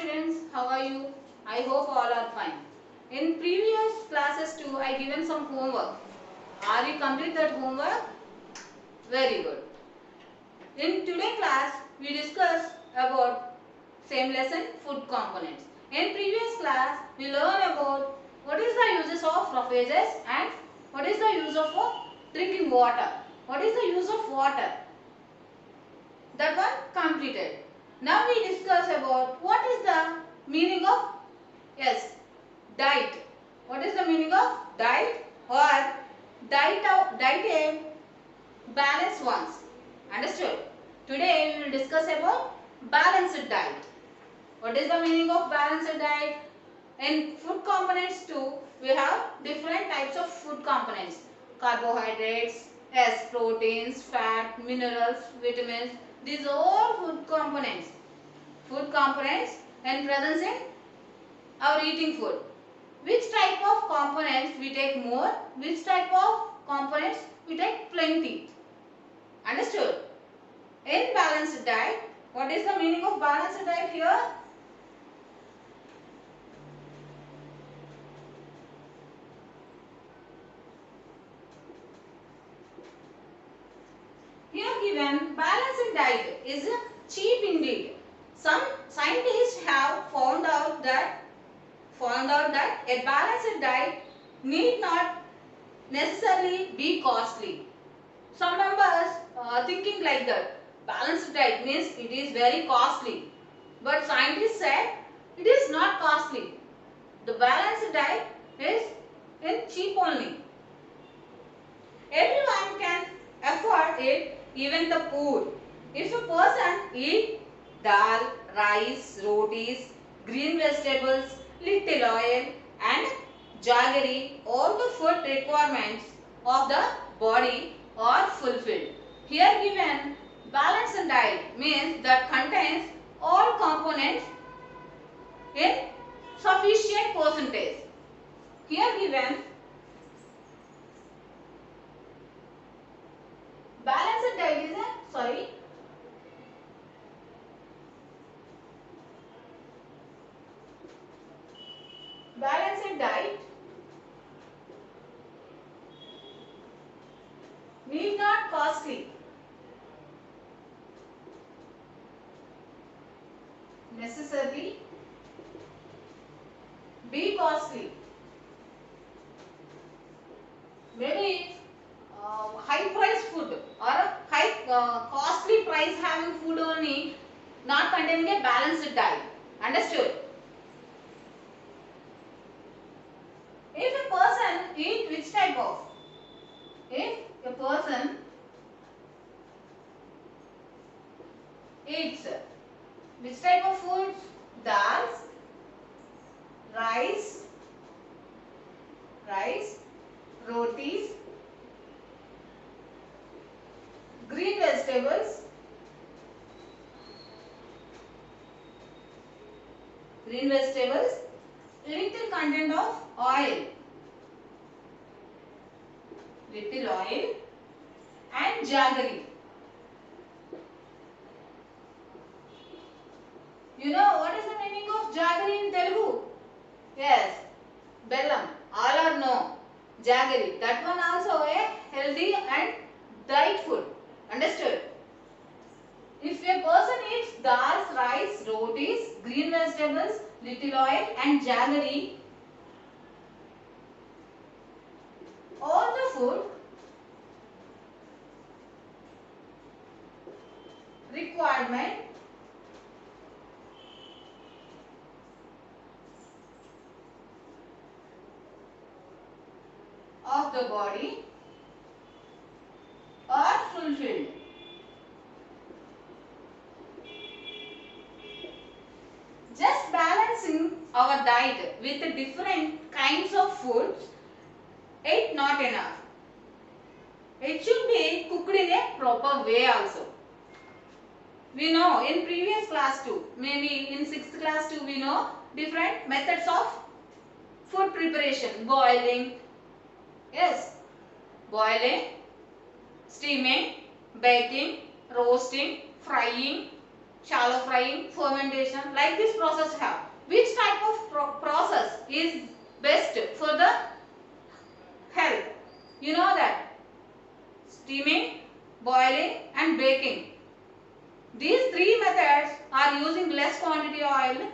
students, how are you? I hope all are fine. In previous classes too, I given some homework. Are you complete that homework? Very good. In today class, we discuss about same lesson, food components. In previous class, we learn about what is the uses of roughages and what is the use of drinking water. What is the use of water? That one completed. Now we discuss about what is the meaning of diet. What is the meaning of diet or diet a balanced ones. Understood? Today we will discuss about balanced diet. What is the meaning of balanced diet? In food components too, we have different types of food components. Carbohydrates, proteins, fat, minerals, vitamins. These are all food components. Food components and presence in our eating food. Which type of components we take more? Which type of components we take plenty? Understood? In balanced diet, what is the meaning of balanced diet here? Here given, balanced diet is cheap indeed. Some scientists have found out that a balanced diet need not necessarily be costly. Some members thinking like that. Balanced diet means it is very costly. But scientists said it is not costly. The balanced diet is in cheap only. Everyone can afford it, even the poor. If a person eats dal, rice, rotis, green vegetables, little oil and jaggery, all the food requirements of the body are fulfilled. Here given balanced diet means that contains all components in sufficient percentage. Here given balanced diet is balanced diet need not costly. Necessarily be costly. Maybe high price food or a high costly price having food only not containing a balanced diet. Understood? If a person eat which type of? If a person eats which type of foods? Dals, rice, rotis, green vegetables, little content of oil, and jaggery. You know what is the meaning of jaggery in Telugu? Yes, bellam. All or no? Jaggery. That one also a healthy and diet food. Understood? If a person eats dals, rice, rotis, green vegetables, little oil and jaggery, all the food requirement of the body are fulfilled. Just balancing our diet with different kinds of foods is not enough. It should be cooked in a proper way also. We know in previous class too, maybe in 6th class too, we know different methods of food preparation. Boiling, steaming, baking, roasting, frying, shallow frying, fermentation, like this process have. Which type of process is best for the health? You know that steaming, boiling and baking. These three methods are using less quantity oil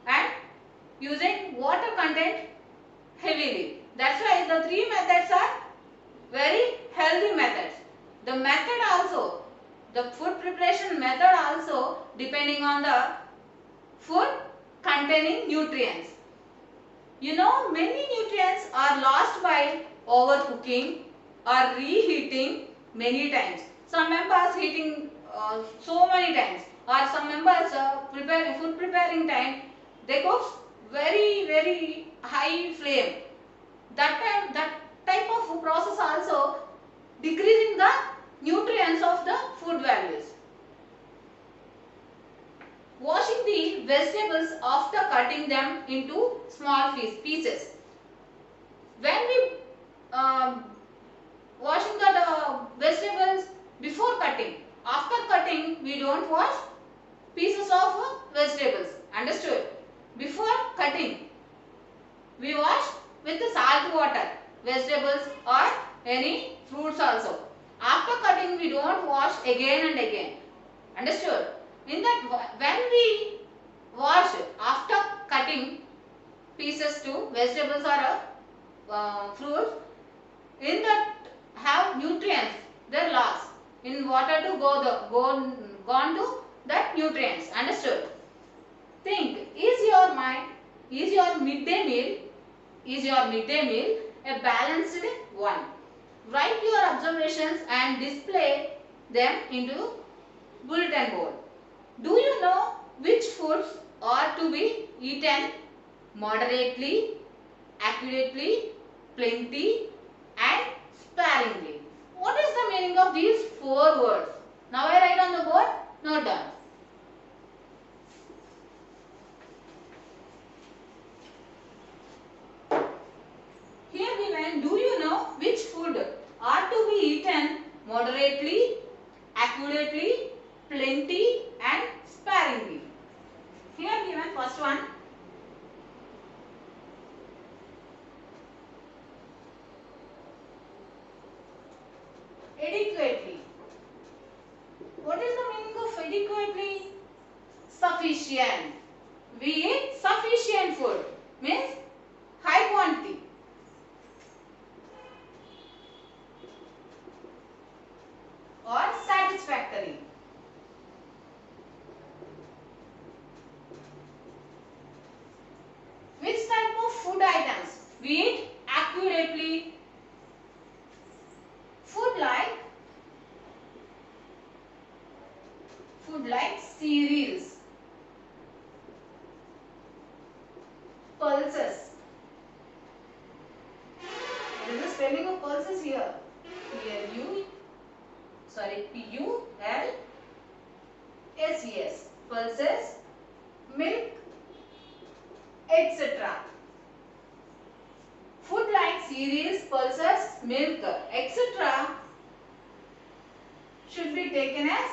and using water content heavily. That's why the three methods are very healthy methods. The method also, the food preparation method also depending on the food containing nutrients. You know, many nutrients are lost by overcooking or reheating many times. Some members heating so many times, or some members food preparing time, they cook very high flame. That type of process also decreasing the nutrients of the food values. Washing the vegetables after cutting them into small pieces. When we washing the vegetables before cutting, after cutting we don't wash pieces of vegetables. Understood? Before cutting we wash with the salt water vegetables or any fruits also. After cutting we don't wash again and again. Understood? In that, when we wash after cutting pieces to vegetables or fruits, in that have nutrients, their loss in water to gone to that nutrients. Understood? Think, is your midday meal a balanced one? Write your observations and display them into bulletin board. Do you know which foods are to be eaten moderately, accurately, plenty and sparingly? What is the meaning of these four words? Now I write on the board, note down. Here given, do you know which food are to be eaten moderately, accurately, plenty and sparingly? Here given first one. Adequately. What is the meaning of adequately? Sufficient. We eat sufficient food. Means high quantity. Or satisfactory. Which type of food items we eat accurately? Food like cereals, pulses. There is a spelling of pulses here. P-U-L-S-E-S. Pulses, milk, etc. Food like cereals, pulses, milk, etc. should be taken as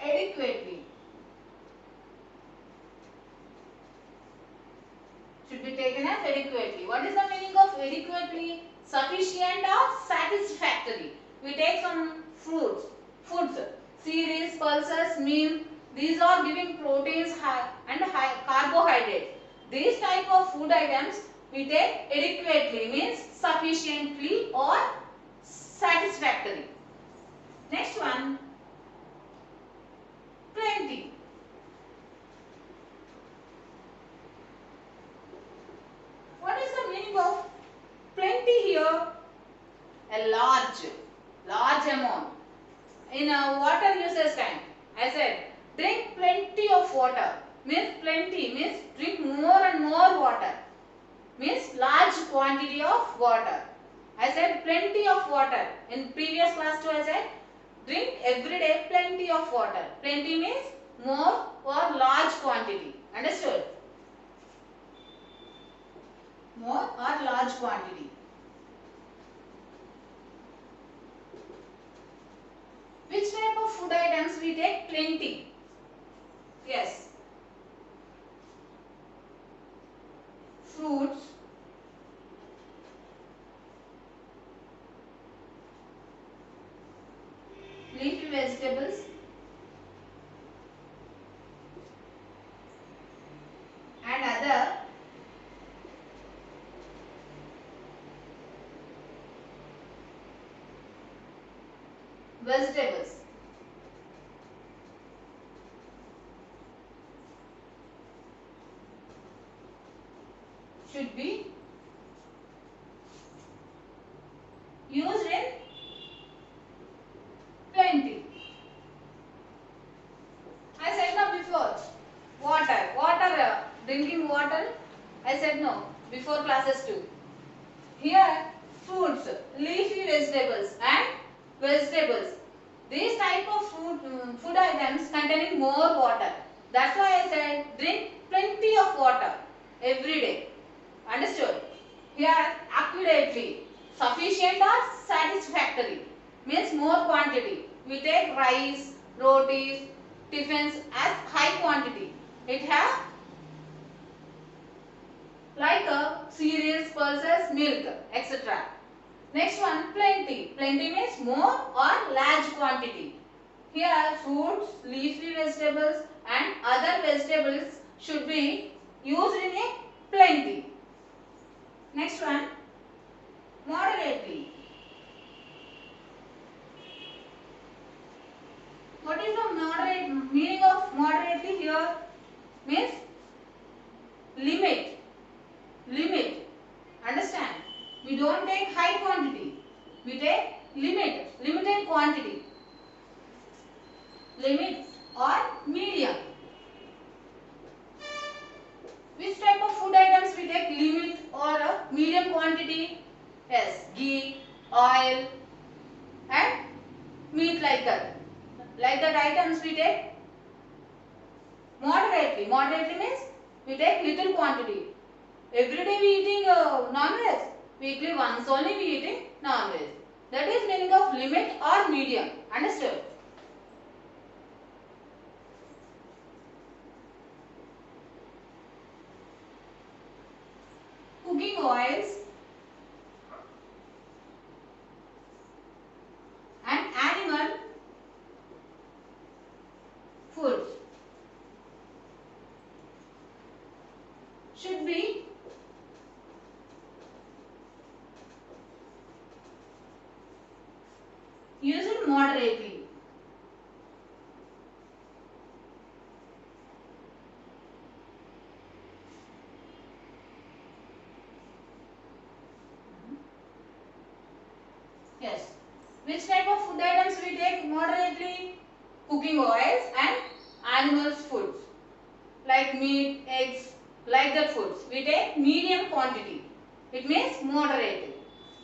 adequately. Should be taken as adequately. What is the meaning of adequately? Sufficient or satisfactory. We take some foods, cereals, pulses, milk. These are giving proteins and carbohydrates. These type of food items we take adequately, means sufficiently or satisfactory. Next one, plenty. What is the meaning of plenty here? A large amount. In a water usage time, I said drink plenty of water. Means plenty means drink more and more water. Means large quantity of water. I said plenty of water. In previous class too I said drink every day plenty of water. Plenty means more or large quantity. Understood? more or large quantity. Which type of food items we take plenty? Yes. Fruits, leafy vegetables, and other vegetables. Should be used in plenty. I said no before. Drinking water. I said no before classes 2. Here, fruits, leafy vegetables and vegetables. These type of food items containing more water. That's why I said drink plenty of water every day. Understood? Here, accurately, sufficient or satisfactory means more quantity. We take rice, rotis, tiffins as high quantity. It have like cereals, pulses, milk, etc. Next one, plenty. Plenty means more or large quantity. Here, fruits, leafy vegetables and other vegetables should be used in a plenty. Next one, moderately. What is the meaning of moderately here? Means limit. Understand? We don't take high quantity. We take limited quantity. Limit or medium. Which type of food items we take limit or a medium quantity? Yes, ghee, oil and meat like that. Like that items we take moderately. Moderately means we take little quantity. Every day we eating non-veg. Weekly once only we eating non-veg. That is meaning of limit or medium. Understood? Cooking oils and animal foods should be used moderately. Yes. Which type of food items we take moderately? Cooking oils and animals foods like meat, eggs, like that foods. We take medium quantity. It means moderate.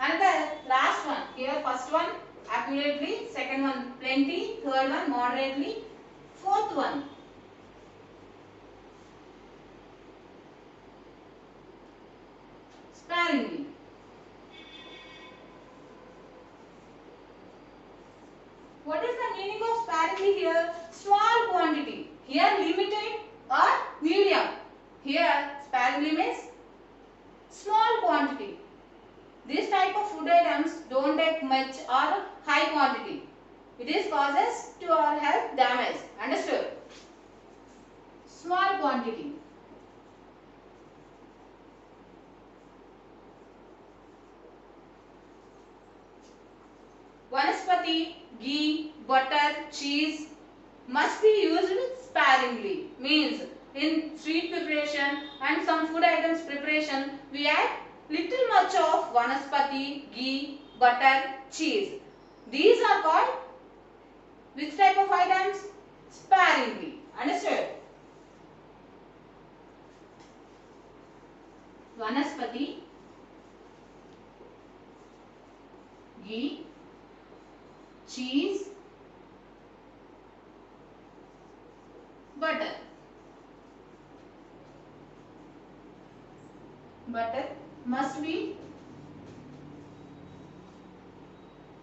And the last one, here first one accurately, second one plenty, third one moderately, fourth one sparingly. What is the meaning of sparingly here? Small quantity. Here limited or medium. Here sparingly means small quantity. This type of food items don't take much or high quantity. It is causes to our health damage. Understood? Small quantity. Vanaspati, ghee, butter, cheese must be used sparingly. Means in sweet preparation and some food items preparation we add little much of vanaspati, ghee, butter, cheese. These are called which type of items? Sparingly. Understood? Vanaspati, ghee, cheese, butter, must be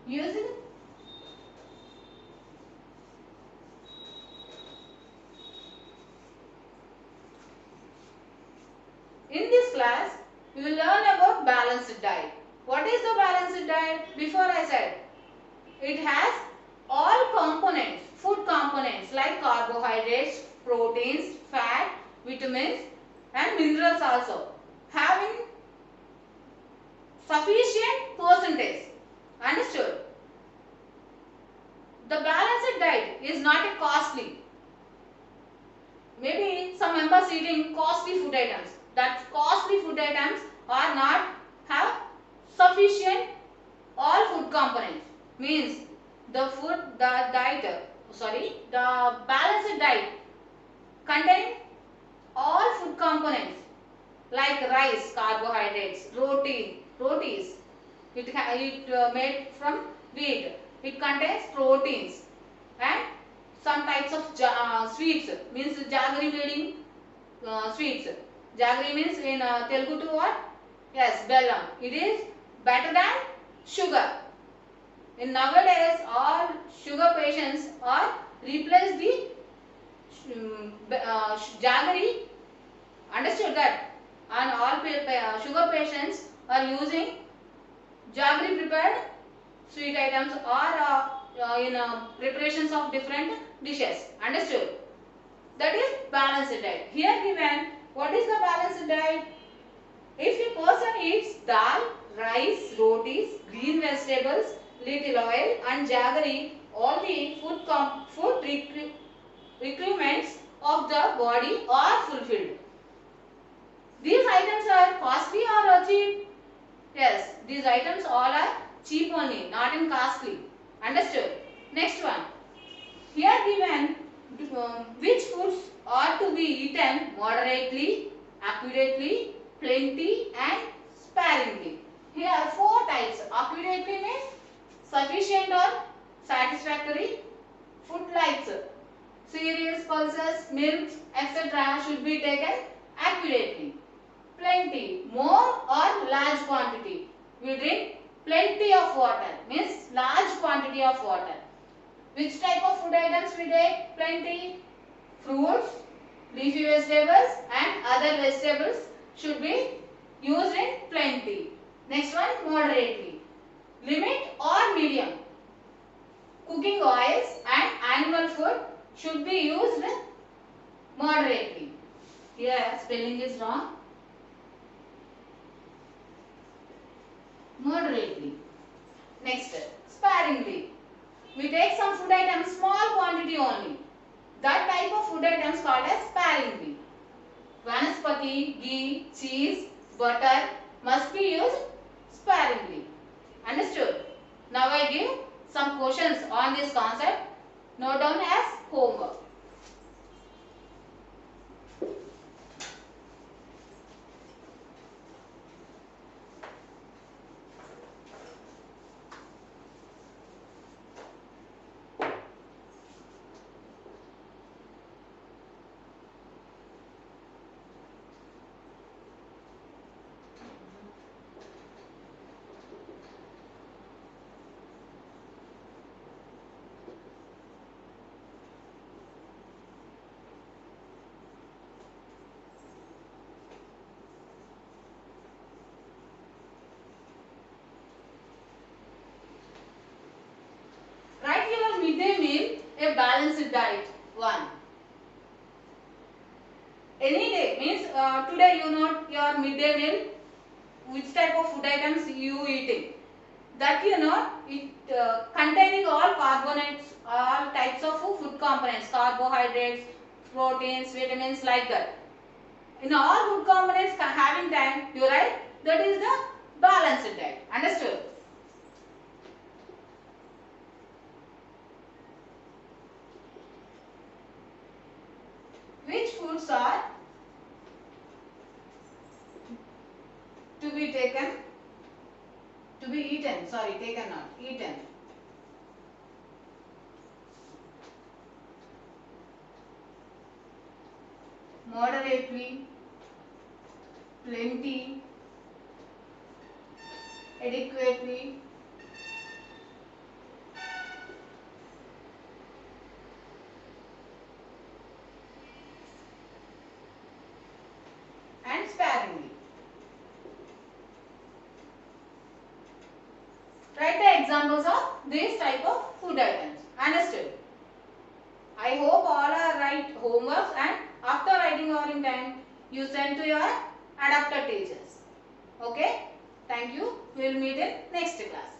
used in this class. We will learn about balanced diet. What is the balanced diet? Before I said, it has all components, food components like carbohydrates, proteins, fat, vitamins and minerals also, having sufficient percentage. Understood? The balanced diet is not a costly. Maybe some members eating costly food items. That costly food items are not have sufficient all food components. Means the balanced diet contain all food components like rice, carbohydrates, rotis. It made from wheat. It contains proteins and some types of sweets. Means jaggery made in sweets. Jaggery means in Telugu to what? Yes, bellam. It is better than sugar. In nowadays, all sugar patients are replace the jaggery. Understood that? And all sugar patients are using jaggery prepared sweet items or in preparations of different dishes. Understood? That is balanced diet. Here given, what is the balanced diet? If a person eats dal, rice, rotis, green vegetables, little oil and jaggery, all the food requirements of the body are fulfilled. These items are costly or cheap? Yes, these items all are cheap only, not in costly. Understood? Next one. Here given which foods are to be eaten moderately, accurately, plenty and sparingly. Here four types. Accurately means sufficient or satisfactory. Food like cereals, pulses, milks, etc. should be taken accurately. Plenty, more or large quantity. We drink plenty of water, means large quantity of water. Which type of food items we take? Plenty. Fruits, leafy vegetables and other vegetables should be used in plenty. Next one, moderately. Limit or medium. Cooking oils and animal food should be used moderately. Here spelling is wrong. Moderately. Next, sparingly. We take some food items small quantity only. That type of food items called as sparingly. Vanaspati, ghee, cheese, butter must be used sparingly. Understood? Now I give some questions on this concept. Note down as homework. Write your midday meal a balanced diet. 1. Any day means today you know your midday meal, which type of food items you eating. That you know it containing all carbonates, all types of food components, carbohydrates, proteins, vitamins like that. In all food components having time, you write that is the balanced diet. Understood? Which foods are to be taken, to be eaten, sorry, taken not, eaten. Moderately, plenty, adequately, and sparingly. Write the examples of this type of food items. Understood? I hope all are right homeworks, and after writing your intent, you send to your adapted teachers. Okay? Thank you. We will meet in next class.